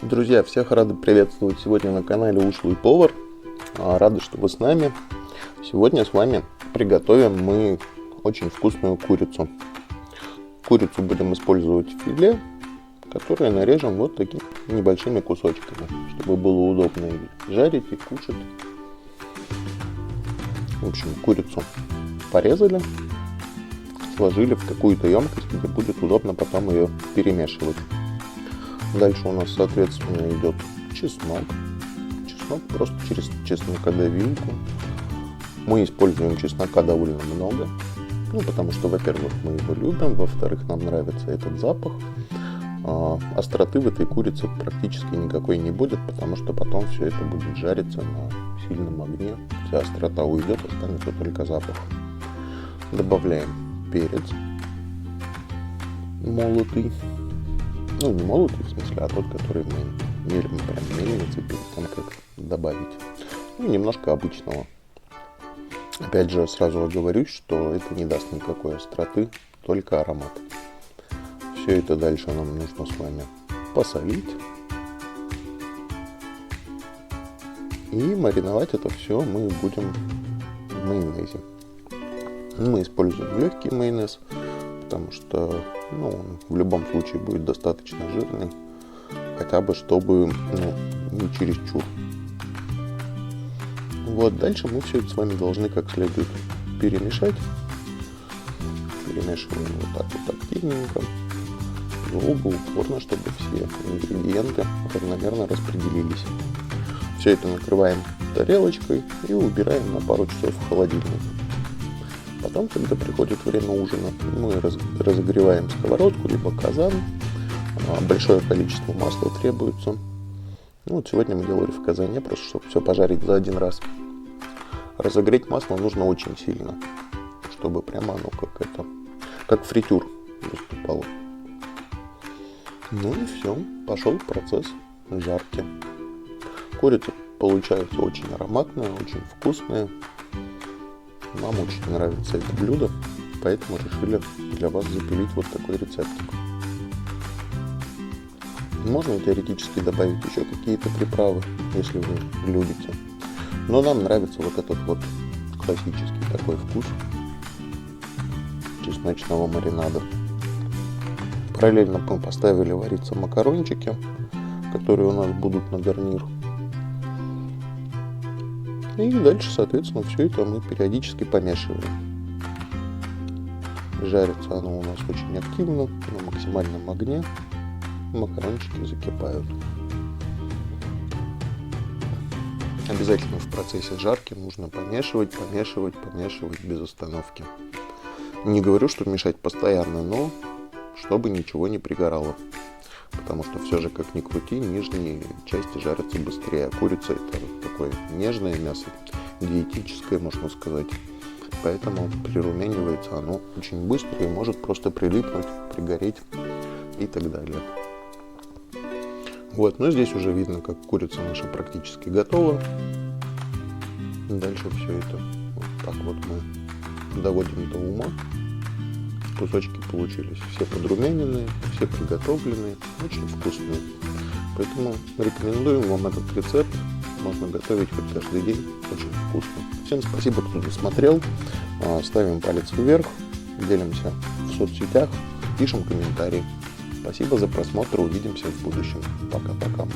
Друзья, всех рады приветствовать сегодня на канале Ушлый Повар. Рады, что вы с нами. Сегодня с вами приготовим мы очень вкусную курицу. Курицу будем использовать в филе, которое нарежем вот такими небольшими кусочками, чтобы было удобно и жарить, и кушать. В общем, курицу порезали, сложили в какую-то емкость, где будет удобно потом ее перемешивать. Дальше у нас, соответственно, идет чеснок. Чеснок просто через чеснокодавилку. Мы используем чеснока довольно много. Потому что, во-первых, мы его любим, во-вторых, нам нравится этот запах. Остроты в этой курице практически никакой не будет, потому что потом все это будет жариться на сильном огне. Вся острота уйдет, останется только запах. Добавляем перец молотый. Не молотый, в смысле, а тот, который мы мерим прям мельницей перед тем, как добавить. Немножко обычного. Опять же, сразу оговорюсь, что это не даст никакой остроты, только аромат. Все это дальше нам нужно с вами посолить. И мариновать это все мы будем в майонезе. Мы используем легкий майонез, потому что он в любом случае будет достаточно жирный, хотя бы чтобы не чересчур. Дальше мы все это с вами должны как следует перемешать. Перемешиваем вот так вот активненько, долго, упорно, чтобы все ингредиенты равномерно распределились. Все это накрываем тарелочкой и убираем на пару часов в холодильник. Потом, когда приходит время ужина, мы разогреваем сковородку либо казан. Большое количество масла требуется. Сегодня мы делали в казане, просто чтобы все пожарить за один раз. Разогреть масло нужно очень сильно, чтобы прямо оно как фритюр выступало. И все, пошел процесс жарки. Курица получается очень ароматная, очень вкусная. Нам очень нравится это блюдо, поэтому решили для вас запилить вот такой рецептик. Можно теоретически добавить еще какие-то приправы, если вы любите. Но нам нравится вот этот вот классический такой вкус чесночного маринада. Параллельно мы поставили вариться макарончики, которые у нас будут на гарнир. И дальше, соответственно, все это мы периодически помешиваем. Жарится оно у нас очень активно, на максимальном огне. Макарончики закипают. Обязательно в процессе жарки нужно помешивать без остановки. Не говорю, что мешать постоянно, но чтобы ничего не пригорало. Потому что все же, как ни крути, нижние части жарятся быстрее. А курица — это такое нежное мясо, диетическое, можно сказать. Поэтому прирумянивается оно очень быстро и может просто прилипнуть, пригореть и так далее. Здесь уже видно, как курица наша практически готова. Дальше все это вот так вот мы доводим до ума. Кусочки получились все подрумяненные, все приготовленные, очень вкусные. Поэтому рекомендуем вам этот рецепт. Можно готовить хоть каждый день, очень вкусно. Всем спасибо, кто досмотрел. Ставим палец вверх, делимся в соцсетях, пишем комментарии. Спасибо за просмотр, увидимся в будущем. Пока-пока.